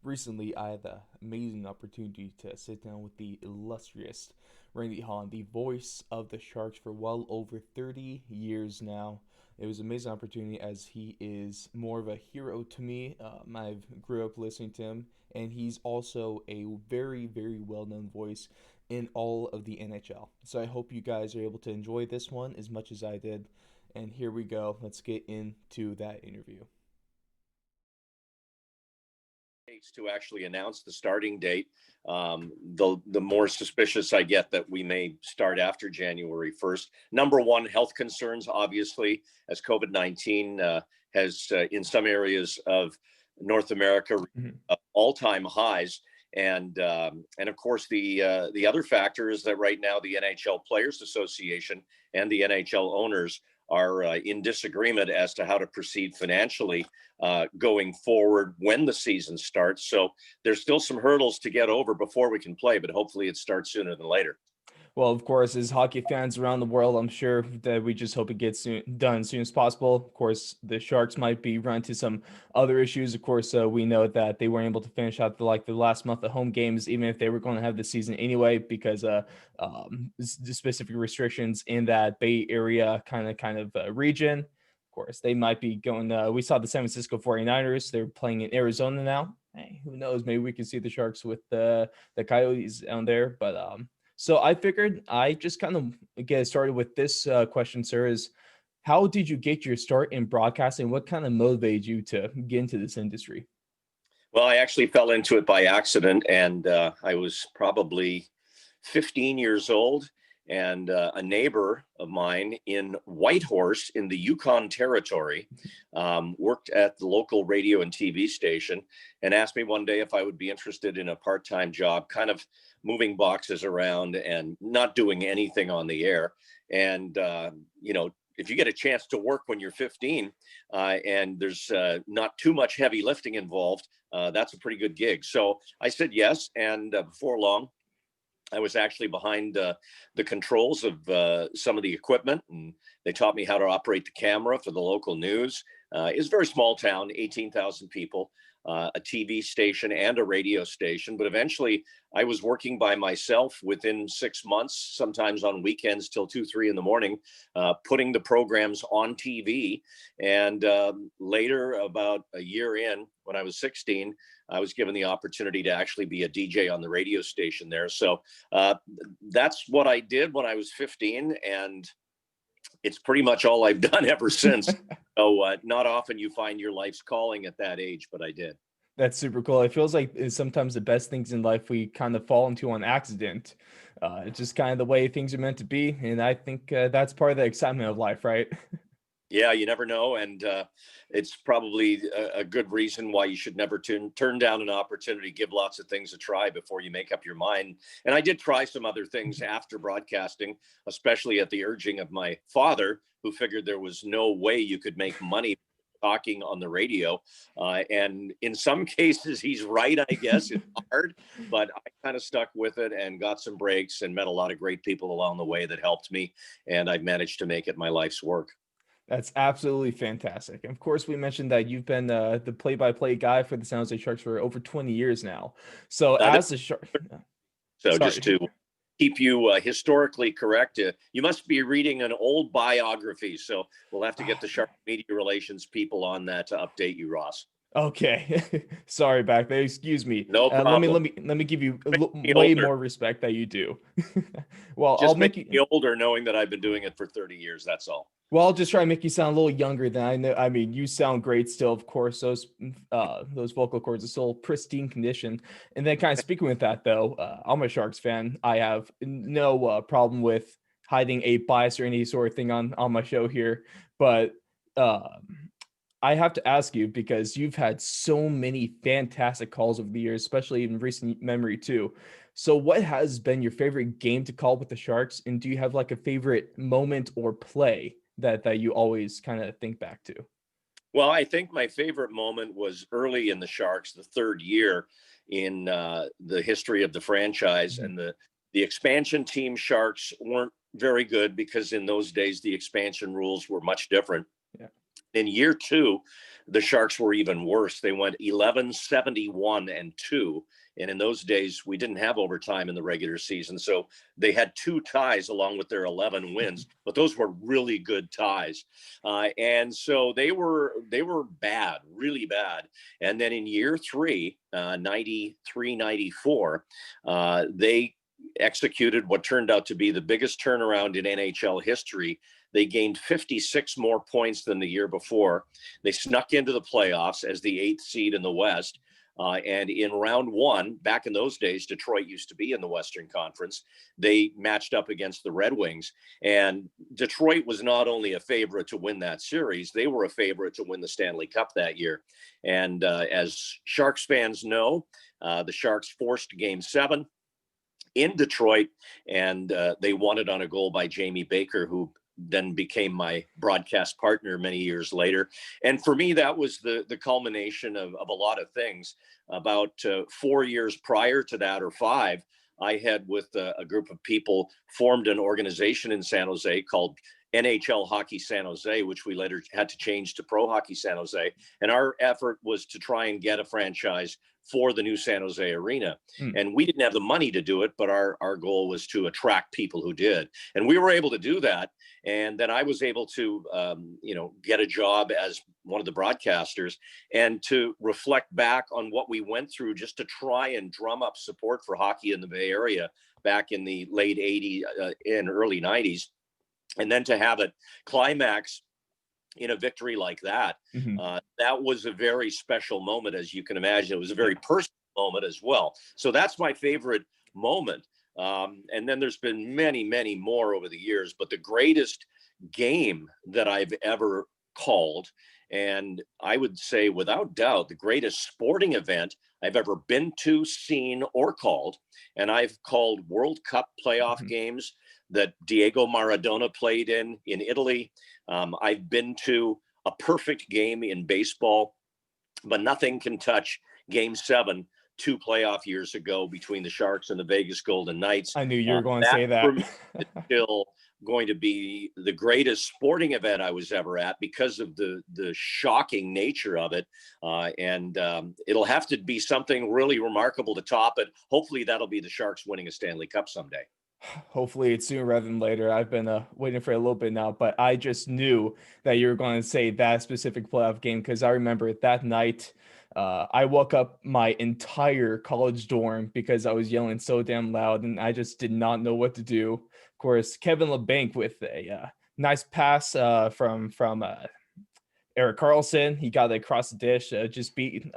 Recently, I had the amazing opportunity to sit down with the illustrious Randy Hahn, the voice of the Sharks for well over 30 years now. It was an amazing opportunity as he is more of a hero to me. I grew up listening to him, and he's also a very, very well known voice in all of the NHL. So I hope you guys are able to enjoy this one as much as I did. And here we go. Let's get into that interview. To actually announce the starting date. The more suspicious I get that we may start after January 1st. Number one, health concerns, obviously, as COVID-19 has in some areas of North America Mhm. all-time highs. And of course the other factor is that right now the NHL Players Association and the NHL owners are in disagreement as to how to proceed financially going forward when the season starts. So there's still some hurdles to get over before we can play, but hopefully it starts sooner than later. Well, of course, as hockey fans around the world, I'm sure that we just hope it gets done as soon as possible. Of course, the Sharks might be run to some other issues. Of course, we know that they weren't able to finish out the last month of home games, even if they were going to have the season anyway, because the specific restrictions in that Bay Area kind of region. Of course, they might be going. We saw the San Francisco 49ers. They're playing in Arizona now. Hey, who knows? Maybe we can see the Sharks with the Coyotes down there, but so I figured I just kind of get started with this question, sir. Is how did you get your start in broadcasting? What kind of motivated you to get into this industry? Well, I actually fell into it by accident, and I was probably 15 years old, and a neighbor of mine in Whitehorse in the Yukon Territory worked at the local radio and TV station and asked me one day if I would be interested in a part-time job, kind of moving boxes around and not doing anything on the air. And, if you get a chance to work when you're 15 and there's not too much heavy lifting involved, that's a pretty good gig. So I said yes. And before long, I was actually behind the controls of some of the equipment, and they taught me how to operate the camera for the local news. It's a very small town, 18,000 people, a TV station and a radio station. But eventually, I was working by myself within 6 months, sometimes on weekends till 2, 3 in the morning, putting the programs on TV. And later, about a year in, when I was 16, I was given the opportunity to actually be a DJ on the radio station there. So uh, that's what I did when I was 15, and it's pretty much all I've done ever since. So not often you find your life's calling at that age, but I did. That's super cool. It feels like sometimes the best things in life we kind of fall into on accident. It's just kind of the way things are meant to be, and I think that's part of the excitement of life, right? Yeah, you never know, and it's probably a good reason why you should never turn down an opportunity. Give lots of things a try before you make up your mind. And I did try some other things after broadcasting, especially at the urging of my father, who figured there was no way you could make money talking on the radio. And in some cases, he's right. I guess it's hard, but I kind of stuck with it and got some breaks and met a lot of great people along the way that helped me, and I've managed to make it my life's work. That's absolutely fantastic. Of course, we mentioned that you've been the play-by-play guy for the San Jose Sharks for over 20 years now. So, Uh, as the Shark, So just sorry, to keep you historically correct, you must be reading an old biography. So we'll have to get the Sharp Media Relations people on that to update you, Ross. okay, sorry back there. Excuse me. No Let me problem. let me let me give you Me way older. more respect that you do. Well, I'll Just make make you. me older knowing that I've been doing it for 30 years. That's all. Well, I'll just try and make you sound a little younger than I know. I mean, you sound great still, of course. Those vocal cords are still pristine condition. And then, kind of speaking with that, though, I'm a Sharks fan. I have no problem with hiding a bias or any sort of thing on my show here, but uh, I have to ask you because you've had so many fantastic calls over the years, especially in recent memory too. So, what has been your favorite game to call with the Sharks, and do you have like a favorite moment or play that you always kind of think back to? Well, I think my favorite moment was early in the Sharks, the third year in the history of the franchise, Mhm. and the expansion team Sharks weren't very good because in those days the expansion rules were much different. Yeah. In year two, the Sharks were even worse. They went 11-71-2. And in those days, we didn't have overtime in the regular season. So they had 2 ties along with their 11 wins, but those were really good ties. And so they were bad, really bad. And then in year three, 93-94, they executed what turned out to be the biggest turnaround in NHL history. They gained 56 more points than the year before. They snuck into the playoffs as the 8th seed in the West. And in round one, back in those days, Detroit used to be in the Western Conference. They matched up against the Red Wings. And Detroit was not only a favorite to win that series, they were a favorite to win the Stanley Cup that year. And as Sharks fans know, the Sharks forced Game 7 in Detroit, and they won it on a goal by Jamie Baker, who then became my broadcast partner many years later. And for me, that was the culmination of a lot of things. About 4 years prior to that, or 5, I had, with a group of people, formed an organization in San Jose called NHL Hockey San Jose, which we later had to change to Pro Hockey San Jose. And our effort was to try and get a franchise for the new San Jose arena. And we didn't have the money to do it, but our goal was to attract people who did. And we were able to do that. And then I was able to, get a job as one of the broadcasters and to reflect back on what we went through just to try and drum up support for hockey in the Bay Area back in the late 80s and early 90s. And then to have it climax in a victory like that, that was a very special moment, as you can imagine. It was a very personal moment as well. So that's my favorite moment. And then there's been many, many more over the years, but the greatest game that I've ever called, and I would say without doubt, the greatest sporting event I've ever been to, seen, or called. And I've called World Cup playoff games that Diego Maradona played in Italy. I've been to a perfect game in baseball, but nothing can touch Game 7 2 playoff years ago between the Sharks and the Vegas Golden Knights. I knew you were going to say that. For me, it's still going to be the greatest sporting event I was ever at because of the shocking nature of it. And it'll have to be something really remarkable to top it. Hopefully that'll be the Sharks winning a Stanley Cup someday. Hopefully it's sooner rather than later. I've been waiting for a little bit now, but I just knew that you were going to say that specific playoff game because I remember that night I woke up my entire college dorm because I was yelling so damn loud and I just did not know what to do. Of course, Kevin LeBanc with a nice pass from Eric Carlson. He got it across the dish, just beat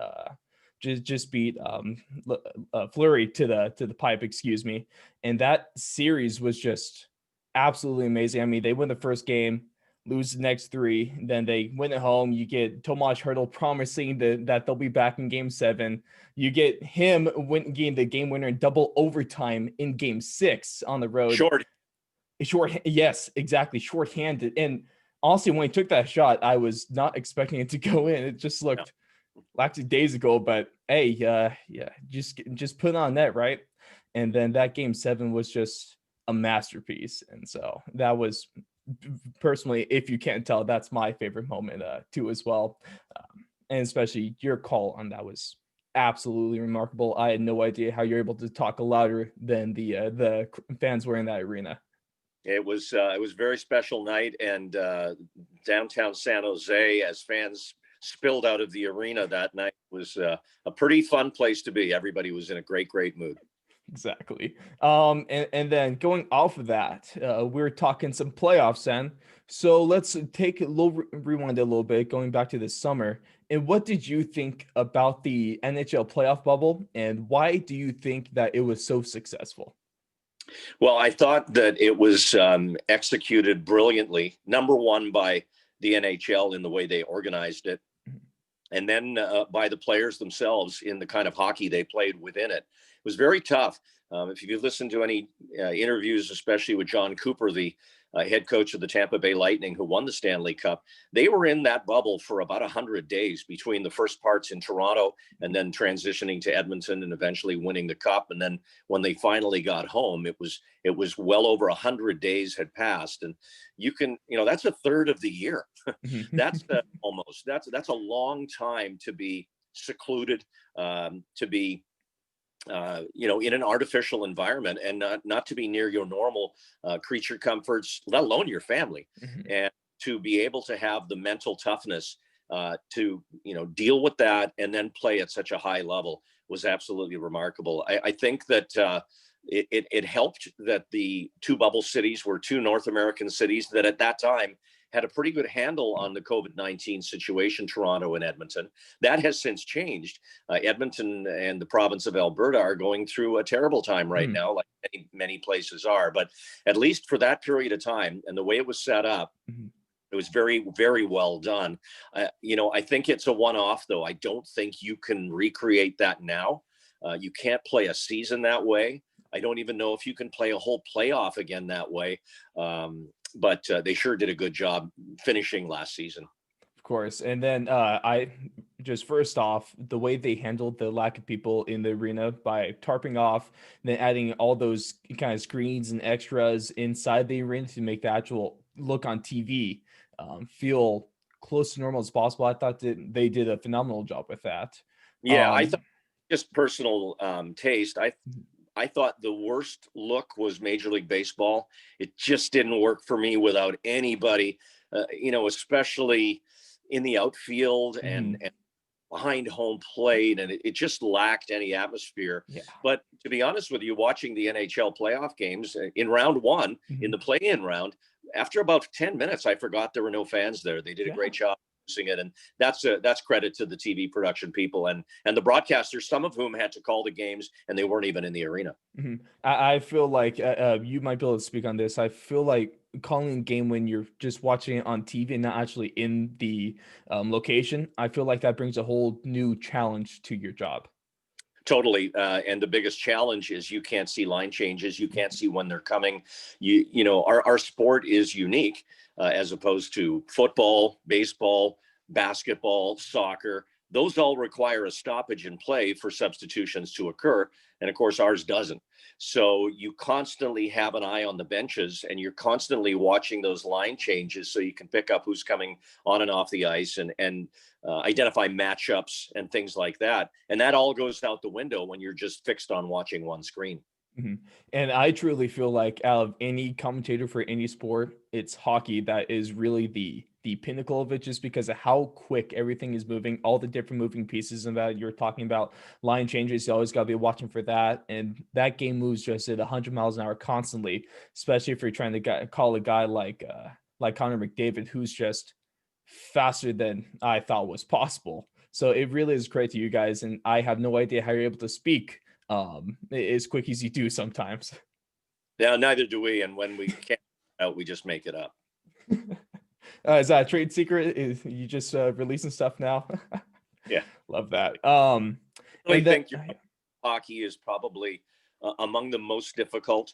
Fleury to the pipe, excuse me. And that series was just absolutely amazing. I mean, they win the first game, lose the next 3, then they win at home. You get Tomas Hertl promising that they'll be back in Game 7. You get him getting the game winner in double overtime in Game 6 on the road. Short, yes, exactly, shorthanded. And honestly, when he took that shot, I was not expecting it to go in. It just looked lackadaisical, but hey, just put on net, right? And then that Game 7 was just a masterpiece. And so that was, personally, if you can't tell, that's my favorite moment too as well. And especially your call on that was absolutely remarkable. I had no idea how you're able to talk louder than the fans were in that arena. It was a very special night, and downtown San Jose, as fans spilled out of the arena that night, was a pretty fun place to be. Everybody was in a great mood. Exactly. And then going off of that, we're talking some playoffs then. So let's take a little rewind a little bit, going back to this summer. And what did you think about the NHL playoff bubble, and why do you think that it was so successful? Well, I thought that it was executed brilliantly. Number one, by the NHL in the way they organized it, and then by the players themselves in the kind of hockey they played within it. It was very tough. If you listen to any interviews, especially with John Cooper, the head coach of the Tampa Bay Lightning, who won the Stanley Cup, they were in that bubble for about 100 days between the first parts in Toronto and then transitioning to Edmonton and eventually winning the Cup. And then when they finally got home, it was well over 100 days had passed. And that's a third of the year. That's that's a long time to be secluded, to be in an artificial environment, and not to be near your normal creature comforts, let alone your family, and to be able to have the mental toughness to deal with that and then play at such a high level was absolutely remarkable. I think that it helped that the two bubble cities were two North American cities that at that time had a pretty good handle on the COVID-19 situation, Toronto and Edmonton. That has since changed. Edmonton and the province of Alberta are going through a terrible time right now, like many places are. But at least for that period of time and the way it was set up, it was very, very well done. I think it's a one-off, though. I don't think you can recreate that now. You can't play a season that way. I don't even know if you can play a whole playoff again that way. But they sure did a good job finishing last season. Of course. And then first off, the way they handled the lack of people in the arena by tarping off, then adding all those kind of screens and extras inside the arena to make the actual look on TV feel close to normal as possible. I thought that they did a phenomenal job with that. Yeah, I thought, just personal taste, I thought the worst look was Major League Baseball. It just didn't work for me without anybody, especially in the outfield and behind home plate. And it just lacked any atmosphere. Yeah. But to be honest with you, watching the NHL playoff games in round one, in the play-in round, after about 10 minutes, I forgot there were no fans there. They did a great job it, and that's credit to the TV production people and the broadcasters, some of whom had to call the games and they weren't even in the arena. I feel like you might be able to speak on this. I feel like calling a game when you're just watching it on TV and not actually in the location, I feel like that brings a whole new challenge to your job. Totally. And the biggest challenge is you can't see line changes. You can't see when they're coming. Our sport is unique as opposed to football, baseball, basketball, soccer. Those all require a stoppage in play for substitutions to occur. And of course, ours doesn't. So you constantly have an eye on the benches and you're constantly watching those line changes so you can pick up who's coming on and off the ice and identify matchups and things like that. And that all goes out the window when you're just fixed on watching one screen. And I truly feel like out of any commentator for any sport, it's hockey that is really the pinnacle of it, just because of how quick everything is moving, all the different moving pieces, and that you're talking about line changes. You always got to be watching for that. And that game moves just at 100 miles an hour constantly, especially if you're trying to call a guy like Connor McDavid, who's just faster than I thought was possible. So it really is great to you guys. And I have no idea how you're able to speak as quick as you do sometimes. Yeah, neither do we. And when we can't out, we just make it up. Is that a trade secret? Is you just releasing stuff now? Yeah, love that. I think hockey is probably among the most difficult,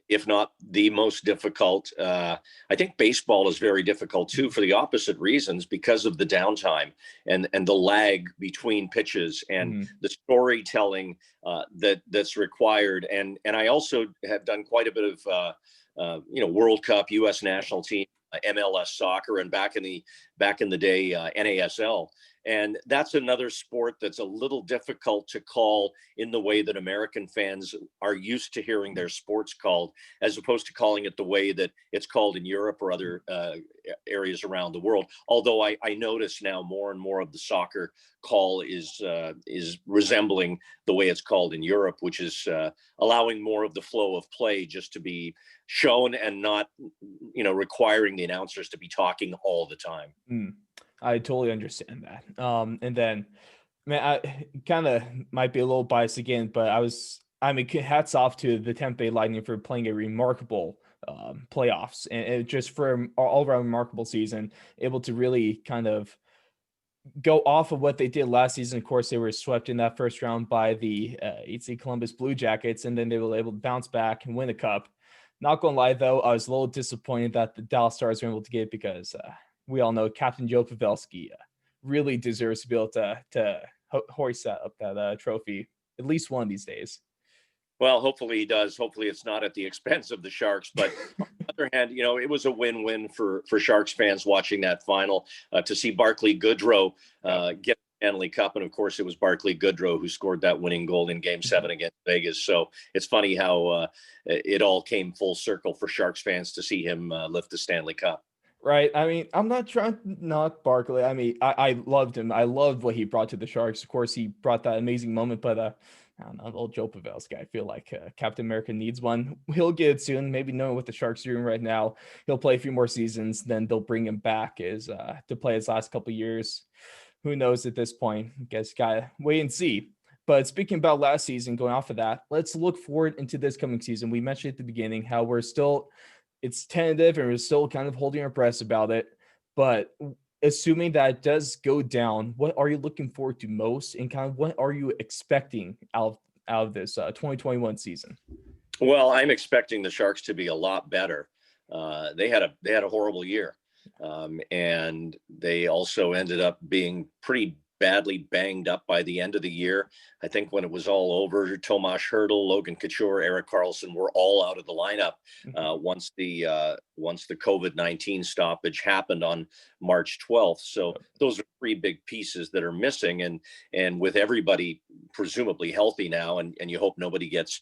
if not the most difficult. I think baseball is very difficult too, for the opposite reasons, because of the downtime and the lag between pitches and the storytelling that's required. And I also have done quite a bit of World Cup, U.S. national team, MLS soccer, and back in the day, NASL. And that's another sport that's a little difficult to call in the way that American fans are used to hearing their sports called, as opposed to calling it the way that it's called in Europe or other areas around the world. Although I notice now more and more of the soccer call is resembling the way it's called in Europe, which is allowing more of the flow of play just to be shown and not, requiring the announcers to be talking all the time. I totally understand that. And then, man, I kind of might be a little biased again, but hats off to the Tampa Bay Lightning for playing a remarkable playoffs and just for all around remarkable season, able to really kind of go off of what they did last season. Of course, they were swept in that first round by the AC Columbus Blue Jackets, and then they were able to bounce back and win the cup. Not gonna lie, though, I was a little disappointed that the Dallas Stars were able to get it, because we all know Captain Joe Pavelski really deserves to be able to hoist that trophy at least one of these days. Well, hopefully he does. Hopefully it's not at the expense of the Sharks. But on the other hand, it was a win-win for Sharks fans watching that final, to see Barclay Goodrow get the Stanley Cup. And of course, it was Barclay Goodrow who scored that winning goal in Game 7 against Vegas. So it's funny how it all came full circle for Sharks fans to see him lift the Stanley Cup. Right. I mean, I'm not trying to knock Barkley. I mean, I loved him. I loved what he brought to the Sharks. Of course, he brought that amazing moment, but I don't know, old Joe Pavelski. I feel like Captain America needs one. He'll get it soon. Maybe knowing what the Sharks are doing right now, he'll play a few more seasons. Then they'll bring him back as to play his last couple of years. Who knows at this point? I guess gotta wait and see. But speaking about last season, going off of that, let's look forward into this coming season. We mentioned at the beginning how it's tentative and we're still kind of holding our breath about it. But assuming that it does go down, what are you looking forward to most, and kind of what are you expecting out of this 2021 season? Well, I'm expecting the Sharks to be a lot better. They had a horrible year, and they also ended up being pretty badly banged up by the end of the year. I think when it was all over, Tomas Hertl, Logan Couture, Erik Karlsson were all out of the lineup once the COVID-19 stoppage happened on March 12th. So those are three big pieces that are missing, and with everybody presumably healthy now, and you hope nobody gets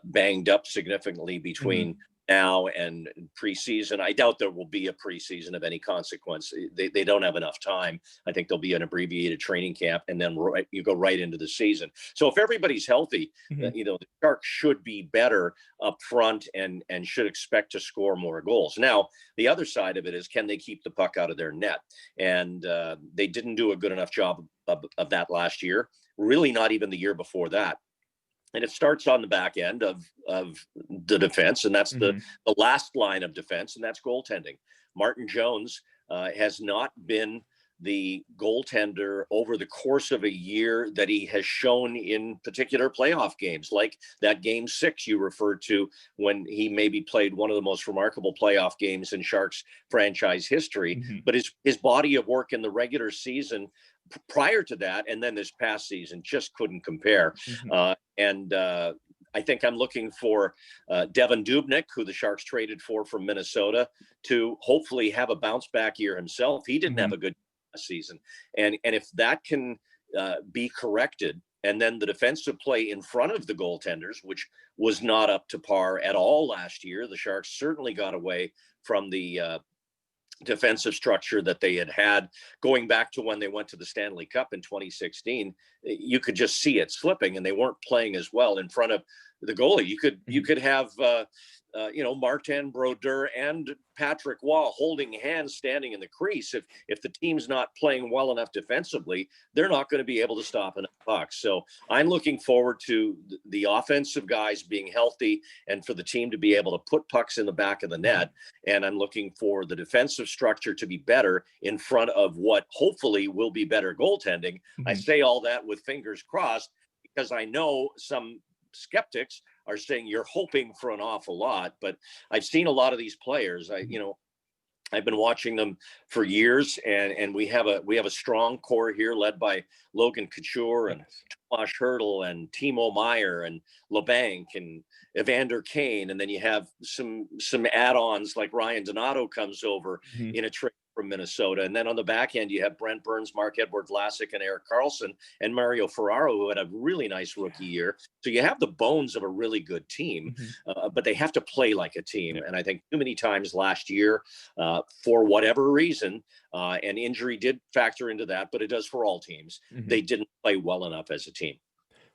banged up significantly between now and preseason. I doubt there will be a preseason of any consequence. They don't have enough time. I think there'll be an abbreviated training camp, and then you go right into the season. So if everybody's healthy, the Sharks should be better up front and should expect to score more goals. Now, the other side of it is, can they keep the puck out of their net? And they didn't do a good enough job of that last year, really not even the year before that. And it starts on the back end of the defense, and that's the last line of defense, and that's goaltending. Martin Jones has not been the goaltender over the course of a year that he has shown in particular playoff games, like that Game 6 you referred to, when he maybe played one of the most remarkable playoff games in Sharks franchise history. But his body of work in the regular season prior to that, and then this past season, just couldn't compare. I think I'm looking for Devan Dubnyk, who the Sharks traded for from Minnesota, to hopefully have a bounce back year himself. He didn't have a good season. And if that can be corrected, and then the defensive play in front of the goaltenders, which was not up to par at all last year, the Sharks certainly got away from the defensive structure that they had going back to when they went to the Stanley Cup in 2016. You could just see it slipping, and they weren't playing as well in front of the goalie. You could have Martin Brodeur and Patrick Waugh holding hands standing in the crease. If the team's not playing well enough defensively, they're not going to be able to stop enough pucks. So I'm looking forward to the offensive guys being healthy and for the team to be able to put pucks in the back of the net. And I'm looking for the defensive structure to be better in front of what hopefully will be better goaltending. I say all that with fingers crossed, because I know some skeptics are saying you're hoping for an awful lot, but I've seen a lot of these players. I've been watching them for years, and we have a strong core here led by Logan Couture and Tomas Hertl and Timo Meier and LeBanc and Evander Kane, and then you have some add-ons like Ryan Donato comes over in a trade from Minnesota. And then on the back end, you have Brent Burns, Marc-Edouard Vlasic, and Erik Karlsson, and Mario Ferraro, who had a really nice rookie year. So you have the bones of a really good team, but they have to play like a team. And I think too many times last year, for whatever reason, and injury did factor into that, but it does for all teams, they didn't play well enough as a team.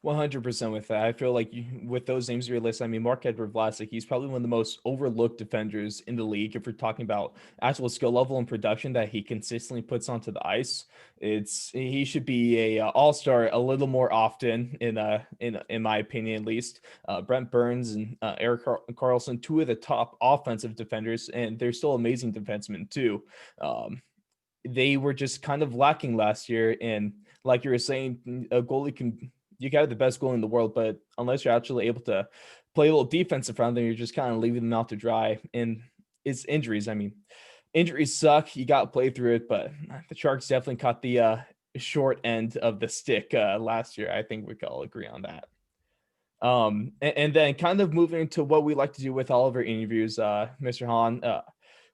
100% with that. I feel like with those names on your list, I mean, Marc-Edouard Vlasic, he's probably one of the most overlooked defenders in the league. If we're talking about actual skill level and production that he consistently puts onto the ice, he should be a all-star a little more often in my opinion, at least. Brent Burns and Erik Karlsson, two of the top offensive defenders, and they're still amazing defensemen too. They were just kind of lacking last year, and like you were saying, a goalie you got the best goalie in the world, but unless you're actually able to play a little defense in front of them, you're just kind of leaving them out to dry. And it's injuries. I mean, injuries suck. You got to play through it, but the Sharks definitely caught the short end of the stick last year. I think we can all agree on that. And then kind of moving to what we like to do with all of our interviews, Mr. Hahn,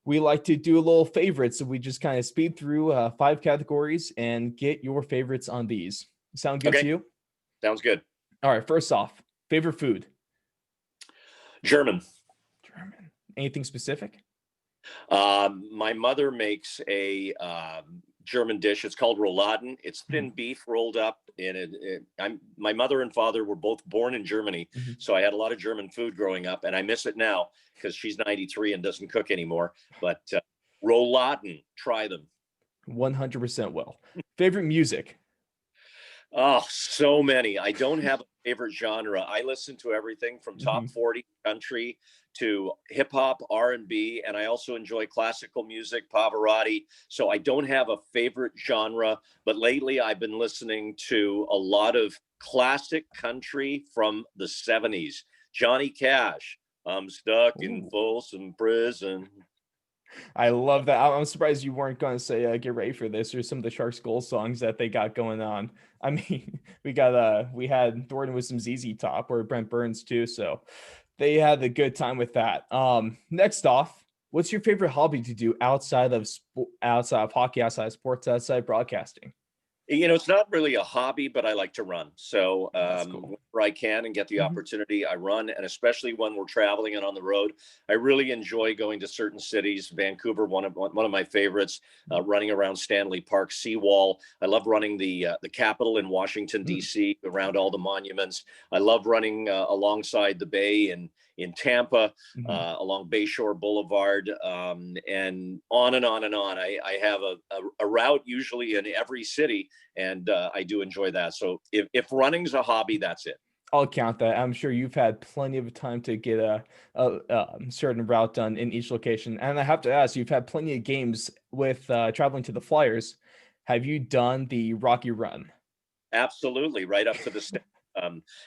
we like to do a little favorites. So we just kind of speed through 5 categories and get your favorites on these. Sound good to Okay, you? sounds good. All right. First off, favorite food? German. German. Anything specific? My mother makes a German dish. It's called Rouladen. It's thin beef rolled up in it. My mother and father were both born in Germany, so I had a lot of German food growing up, and I miss it now because she's 93 and doesn't cook anymore. But Rouladen, try them. 100% will. Favorite music? Oh, so many. I don't have a favorite genre. I listen to everything from top 40 country to hip hop, R&B, and I also enjoy classical music, Pavarotti. So I don't have a favorite genre, but lately I've been listening to a lot of classic country from the 70s. Johnny Cash, I'm stuck in Folsom Prison. I love that. I'm surprised you weren't going to say "Get Ready for This" or some of the Sharks goal songs that they got going on. I mean, we had Thornton with some ZZ Top or Brent Burns too, so they had a good time with that. Next off, what's your favorite hobby to do outside of hockey, outside of sports, outside broadcasting? You know, it's not really a hobby, but I like to run. So That's cool. whenever I can and get the opportunity, I run. And especially when we're traveling and on the road, I really enjoy going to certain cities. Vancouver, one of my favorites. Running around Stanley Park, Seawall. I love running the Capitol in Washington D.C. around all the monuments. I love running alongside the bay in Tampa, along Bayshore Boulevard, and on and on and on. I have a route usually in every city, and I do enjoy that. So if running's a hobby, that's it. I'll count that. I'm sure you've had plenty of time to get a certain route done in each location. And I have to ask, you've had plenty of games with traveling to the Flyers. Have you done the Rocky Run? Absolutely, right up to the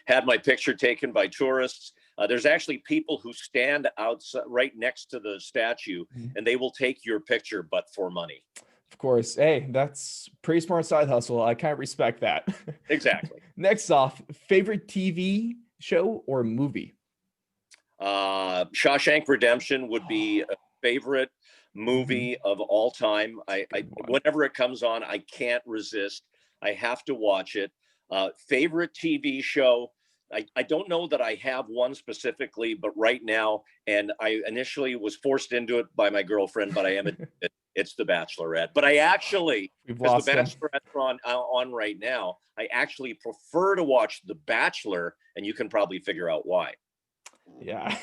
had my picture taken by tourists. There's actually people who stand outside right next to the statue, and they will take your picture, but for money. Of course. Hey, that's pretty smart side hustle. I kind of respect that. Exactly. Next off, favorite TV show or movie? Shawshank Redemption would be a favorite movie of all time. I whenever it comes on, I can't resist. I have to watch it. Favorite TV show? I don't know that I have one specifically, but right now, and I initially was forced into it by my girlfriend, but I am it's The Bachelorette. But I actually, because The Bachelorette's on right now, I actually prefer to watch The Bachelor, and you can probably figure out why. Yeah,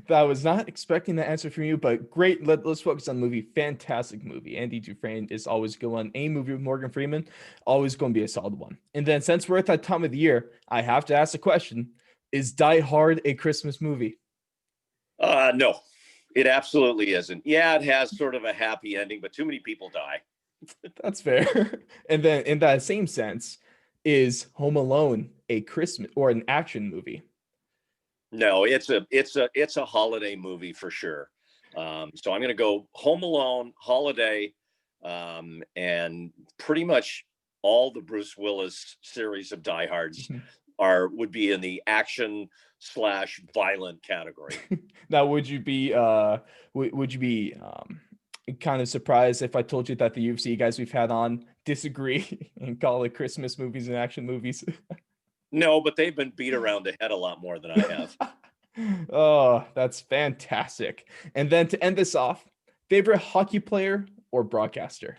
I was not expecting that answer from you, but great. Let's focus on the movie. Fantastic movie. Andy Dufresne is always going on. A movie with Morgan Freeman, always going to be a solid one. And then since we're at that time of the year, I have to ask a question. Is Die Hard a Christmas movie? No, it absolutely isn't. Yeah, it has sort of a happy ending, but too many people die. That's fair. And then in that same sense, is Home Alone a Christmas or an action movie? No, it's a holiday movie for sure. So I'm going to go Home Alone, holiday, and pretty much all the Bruce Willis series of Die Hards would be in the action / violent category. Now, would you be kind of surprised if I told you that the UFC guys we've had on disagree and call it Christmas movies and action movies? No, but they've been beat around the head a lot more than I have. Oh, that's fantastic. And then to end this off, favorite hockey player or broadcaster?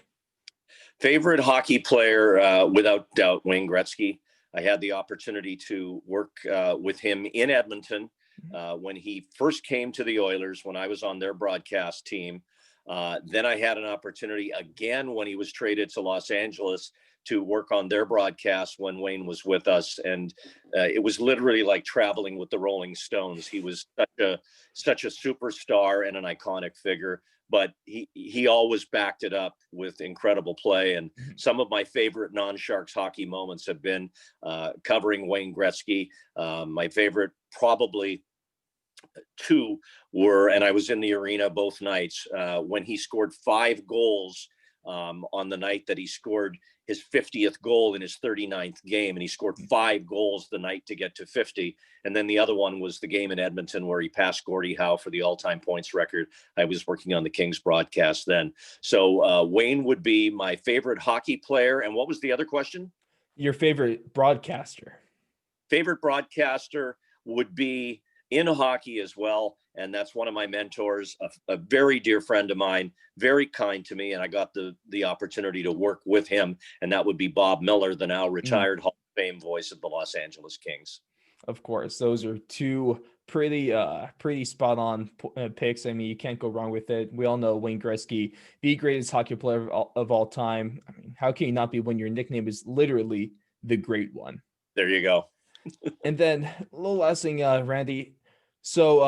Favorite hockey player, without doubt, Wayne Gretzky. I had the opportunity to work with him in Edmonton when he first came to the Oilers, when I was on their broadcast team. Then I had an opportunity again when he was traded to Los Angeles to work on their broadcast when Wayne was with us. And it was literally like traveling with the Rolling Stones. He was such a superstar and an iconic figure, but he always backed it up with incredible play. And some of my favorite non-Sharks hockey moments have been covering Wayne Gretzky. My favorite probably two were, and I was in the arena both nights, when he scored 5 goals on the night that he scored his 50th goal in his 39th game, and he scored 5 goals the night to get to 50. And then the other one was the game in Edmonton where he passed Gordie Howe for the all-time points record. I was working on the Kings broadcast then. So Wayne would be my favorite hockey player. And what was the other question? Your favorite broadcaster. Favorite broadcaster would be in hockey as well. And that's one of my mentors, a very dear friend of mine, very kind to me. And I got the opportunity to work with him. And that would be Bob Miller, the now retired Hall of Fame voice of the Los Angeles Kings. Of course, those are two pretty spot on picks. I mean, you can't go wrong with it. We all know Wayne Gretzky, the greatest hockey player of all time. I mean, how can you not be when your nickname is literally the Great One? There you go. And then a little last thing, Randy. So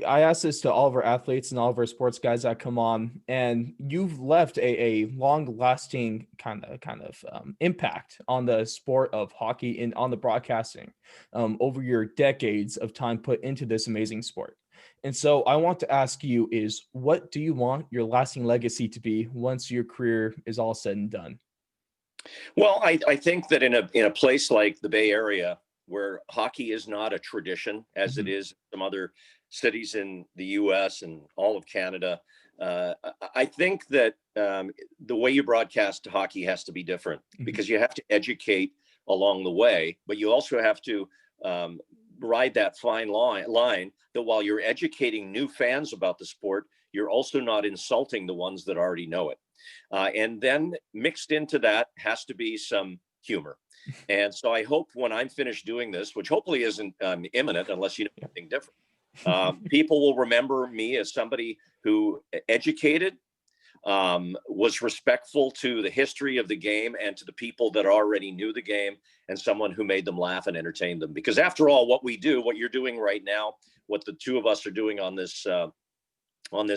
I asked this to all of our athletes and all of our sports guys that come on, and you've left a long-lasting kind of impact on the sport of hockey and on the broadcasting over your decades of time put into this amazing sport. And so I want to ask you is, what do you want your lasting legacy to be once your career is all said and done? Well, I think that in a place like the Bay Area, where hockey is not a tradition as it is in some other cities in the US and all of Canada, I think that the way you broadcast hockey has to be different because you have to educate along the way, but you also have to ride that fine line that while you're educating new fans about the sport, you're also not insulting the ones that already know it. And then mixed into that has to be some humor. And so I hope when I'm finished doing this, which hopefully isn't imminent unless you know anything different, people will remember me as somebody who educated, was respectful to the history of the game and to the people that already knew the game, and someone who made them laugh and entertained them. Because after all, what we do, what you're doing right now, what the two of us are doing on this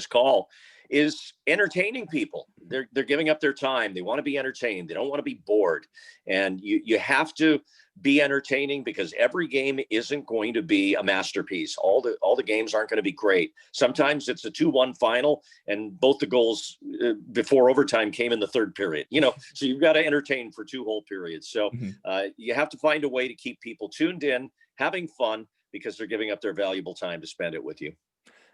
call is entertaining people. They're giving up their time. They want to be entertained. They don't want to be bored. And you have to be entertaining because every game isn't going to be a masterpiece. All the games aren't going to be great. Sometimes it's a 2-1 final and both the goals before overtime came in the third period, so you've got to entertain for 2 whole periods. So you have to find a way to keep people tuned in, having fun, because they're giving up their valuable time to spend it with you.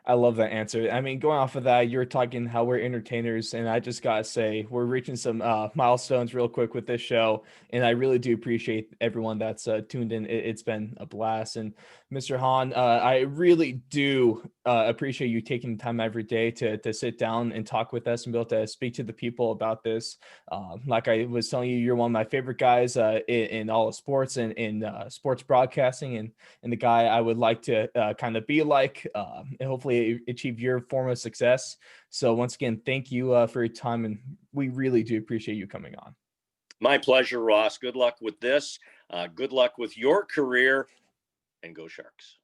I love that answer. I mean, going off of that, you're talking how we're entertainers, and I just gotta say we're reaching some milestones real quick with this show, and I really do appreciate everyone that's tuned in. It's been a blast, and Mr. Hahn, I really do appreciate you taking time every day to sit down and talk with us and be able to speak to the people about this. Like I was telling you, you're one of my favorite guys in all of sports and in sports broadcasting, and the guy I would like to kind of be like, and hopefully achieve your form of success. So once again, thank you for your time, and we really do appreciate you coming on. My pleasure, Ross. Good luck with this. Good luck with your career, and go Sharks.